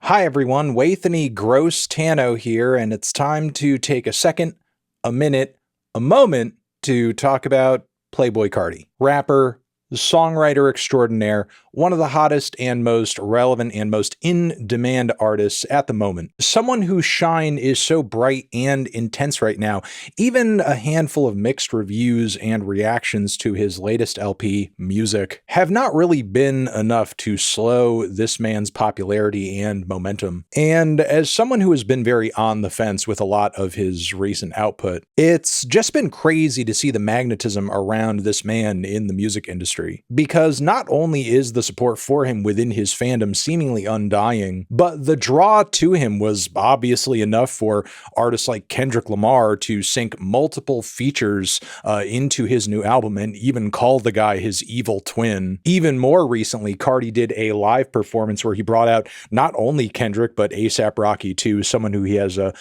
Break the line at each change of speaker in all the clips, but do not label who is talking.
Hi everyone, Wathany Gross Tano here, and it's time to take a second, a minute, a moment to talk about Playboi Carti, rapper, songwriter extraordinaire, one of the hottest and most relevant and most in-demand artists at the moment. Someone whose shine is so bright and intense right now, even a handful of mixed reviews and reactions to his latest LP, Music, have not really been enough to slow this man's popularity and momentum. And as someone who has been very on the fence with a lot of his recent output, it's just been crazy to see the magnetism around this man in the music industry. Because not only is the support for him within his fandom seemingly undying, but the draw to him was obviously enough for artists like Kendrick Lamar to sink multiple features into his new album and even call the guy his evil twin. Even more recently, Cardi did a live performance where he brought out not only Kendrick, but A$AP Rocky too, someone who he has a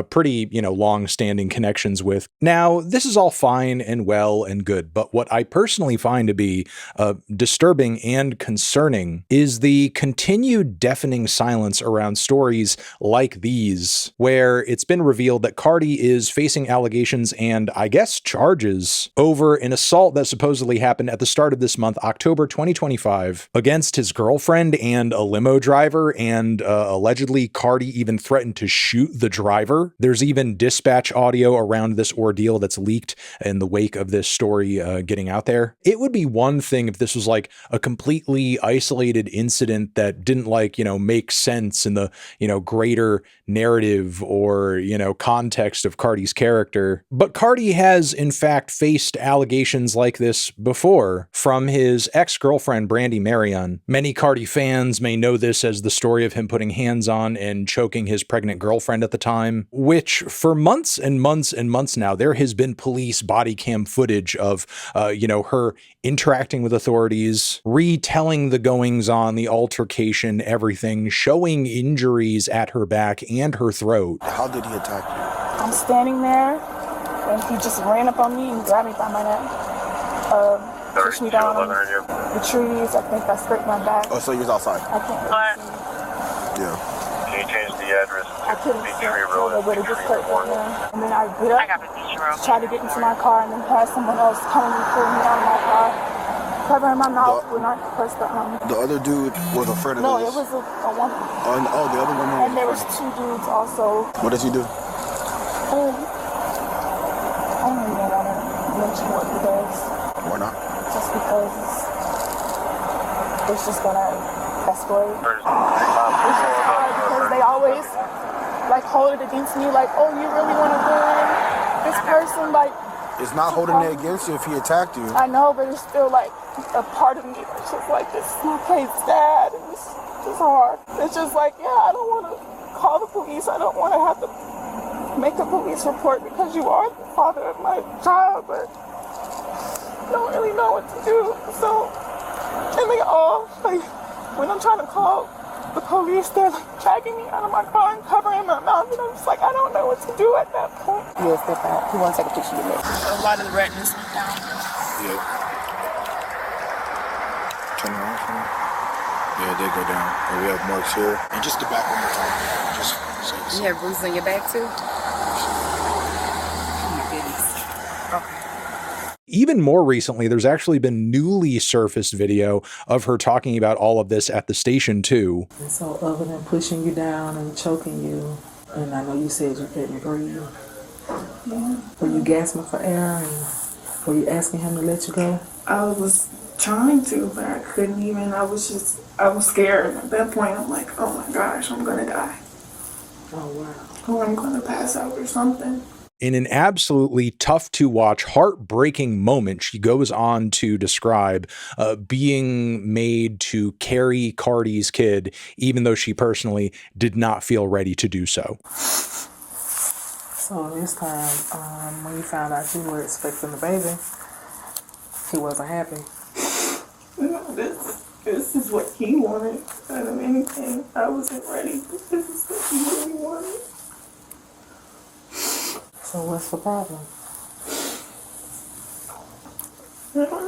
pretty, long-standing connections with. Now, this is all fine and well and good, but what I personally find to be disturbing and concerning is the continued deafening silence around stories like these, where it's been revealed that Cardi is facing allegations and, I guess, charges over an assault that supposedly happened at the start of this month, October 2025, against his girlfriend and a limo driver, and allegedly Cardi even threatened to shoot the driver. There's even dispatch audio around this ordeal that's leaked in the wake of this story getting out there. It would be one thing if this was like a completely isolated incident that didn't make sense in the, greater narrative or, context of Cardi's character. But Cardi has in fact faced allegations like this before from his ex-girlfriend, Brandy Marion. Many Cardi fans may know this as the story of him putting hands on and choking his pregnant girlfriend at the time, which for months and months and months now, there has been police body cam footage of, her interacting with authorities, retelling the goings on, the altercation, everything, showing injuries at her back and her throat.
How did he attack you?
I'm standing there, and he just ran up on me and grabbed me by my neck, pushed me down on the trees. I think I scraped my back.
Oh, so you was outside?
I can't really see.
Yeah.
Can you change the address?
I couldn't see but it just hurt right now. And then I get up, try to get into my car, and then had someone else come and pull me out of my car, covering my mouth when I pressed the
The other dude was afraid of
No,
this?
it was a woman.
Oh, the other woman?
And there was two dudes also.
What does he do?
I don't even want to mention what he does.
Why not?
Just because it's just gonna escalate. It's just hard because they always hold it against me, oh, you really want to ruin this person,
It's not holding it against you if he attacked you.
I know, but it's still a part of me that's just this is my kid's dad, and it's just hard. It's just I don't want to call the police. I don't want to have to make a police report because you are the father of my child, but I don't really know what to do. So, and they all, when I'm trying to call the police, they're dragging me out of my car and covering my mouth, and I'm just I don't know what to do at that point. Yes, step out. He wants to take a picture of me. A lot of the redness went down.
Yeah. Turn around for me. Yeah, they go down. And we have marks here. And just the back one more time. Just so
you have bruises on your back too? Oh my goodness. Okay.
Even more recently, there's actually been newly surfaced video of her talking about all of this at the station too.
And so other than pushing you down and choking you, and I know you said you couldn't breathe, were you gasping for air and were you asking him to let you go?
I was trying to, but I couldn't even. I was scared. At that point, I'm oh my gosh, I'm gonna die.
Oh wow.
Or I'm gonna pass out or something.
In an absolutely tough to watch, heartbreaking moment, she goes on to describe being made to carry Cardi's kid, even though she personally did not feel ready to do so.
So this time, when you found out you were expecting the baby, he wasn't happy.
This is what he wanted out of anything. I wasn't ready, but this is what he really wanted.
So what's the problem?
I don't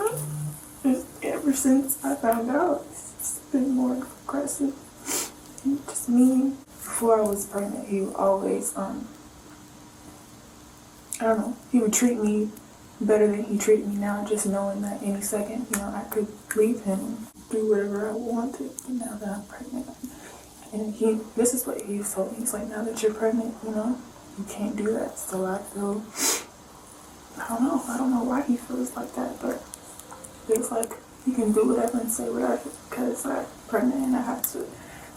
know. Ever since I found out, it's been more aggressive. Just me, before I was pregnant, he would always, I don't know, he would treat me better than he treated me now, just knowing that any second, I could leave him and do whatever I wanted. But now that I'm pregnant, and this is what he told me. He's like, now that you're pregnant, you can't do that. So I don't know why he feels like that, but it's like he can do whatever and say whatever because I'm pregnant and I have to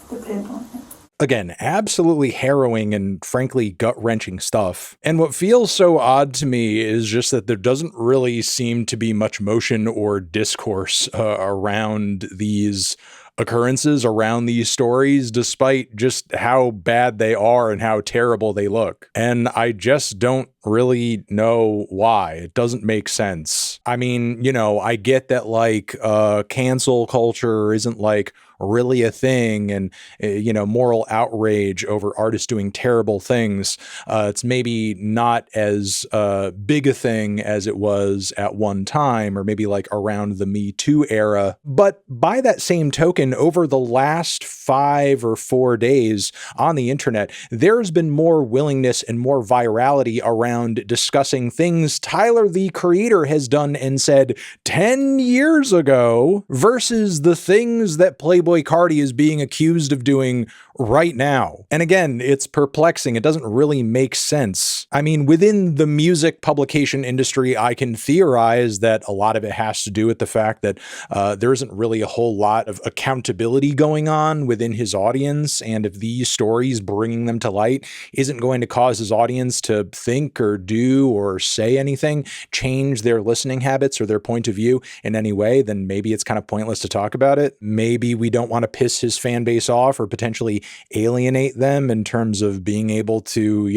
depend on him.
Again, absolutely harrowing and frankly gut-wrenching stuff. And what feels so odd to me is just that there doesn't really seem to be much motion or discourse around these occurrences, around these stories, despite just how bad they are and how terrible they look. And I just don't really know why. It doesn't make sense. I mean, I get that like cancel culture isn't like really a thing, and moral outrage over artists doing terrible things, it's maybe not as big a thing as it was at one time, or maybe like around the Me Too era. But by that same token, over the last 5 or 4 days on the internet, there's been more willingness and more virality around discussing things Tyler, the Creator, has done and said 10 years ago versus the things that Playboi Carti is being accused of doing right now. And again, it's perplexing. It doesn't really make sense. I mean, within the music publication industry, I can theorize that a lot of it has to do with the fact that there isn't really a whole lot of accountability going on within his audience. And if these stories, bringing them to light, isn't going to cause his audience to think or do or say anything, change their listening habits or their point of view in any way, then maybe it's kind of pointless to talk about it. Maybe we don't want to piss his fan base off or potentially alienate them in terms of being able to,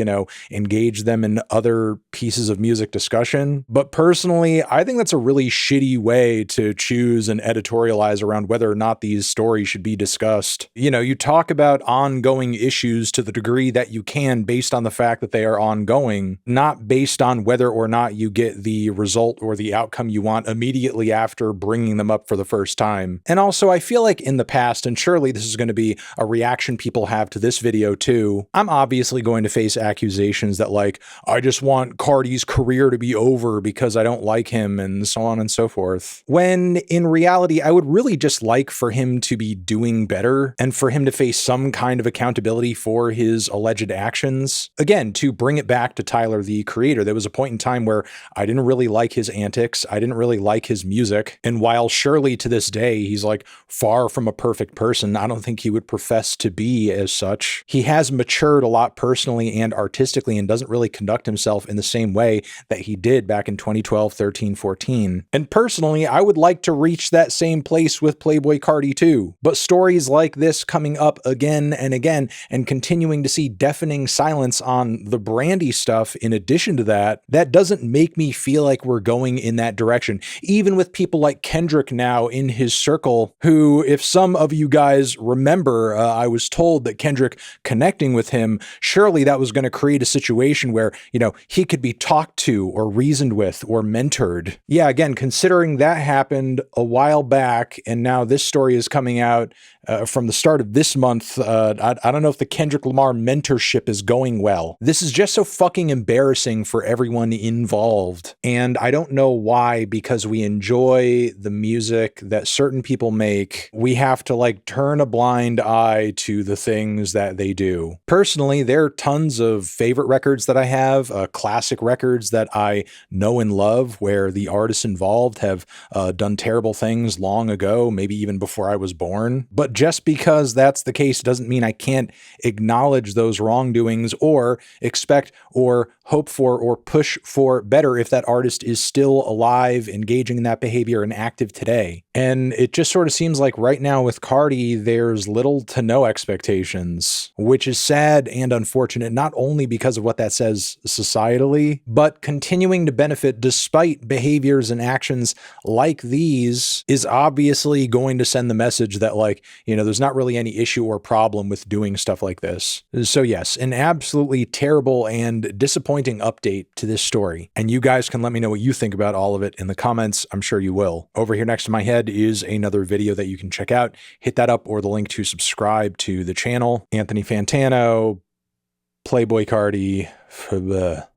engage them in other pieces of music discussion. But personally, I think that's a really shitty way to choose and editorialize around whether or not these stories should be discussed. You talk about ongoing issues to the degree that you can based on the fact that they are ongoing, not based on whether or not you get the result or the outcome you want immediately after bringing them up for the first time. And also, I feel like in the past, and surely this is going to be a reaction people have to this video too, I'm obviously going to face accusations that like, I just want Cardi's career to be over because I don't like him and so on and so forth. When in reality, I would really just like for him to be doing better and for him to face some kind of accountability for his alleged actions. Again, to bring it back to Tyler, the Creator, there was a point in time where I didn't really like his antics. I didn't really like his music. And while surely to this day, he's like far from a perfect person, I don't think he would profess to be as such. He has matured a lot personally and artistically and doesn't really conduct himself in the same way that he did back in 2012, 13, 14. And personally, I would like to reach that same place with Playboi Carti too. But stories like this coming up again and again and continuing to see deafening silence on the Brandy stuff in addition to that, that doesn't make me feel like we're going in that direction. Even with people like Kendrick now in his circle, who, if some of you guys remember, I was told that Kendrick connecting with him, surely that was going to create a situation where, he could be talked to or reasoned with or mentored. Yeah, again, considering that happened a while back and now this story is coming out from the start of this month, I don't know if the Kendrick Lamar mentorship is going well. This is just so fucking embarrassing for everyone involved. And I don't know why, because we enjoy the music that certain people make, we have to like turn a blind eye to the things that they do. Personally, there are tons of favorite records that I have, classic records that I know and love, where the artists involved have done terrible things long ago, maybe even before I was born. But just because that's the case doesn't mean I can't acknowledge those wrongdoings or expect or hope for or push for better if that artist is still alive, engaging in that behavior and active today. And it just sort of seems like right now with Cardi, there's little to no expectations, which is sad and unfortunate, not only because of what that says societally, but continuing to benefit despite behaviors and actions like these is obviously going to send the message that like, there's not really any issue or problem with doing stuff like this. So yes, an absolutely terrible and disappointing update to this story. And you guys can let me know what you think about all of it in the comments. I'm sure you will. Over here next to my head, said, is another video that you can check out. Hit that up or the link to subscribe to the channel. Anthony Fantano, Playboi Carti,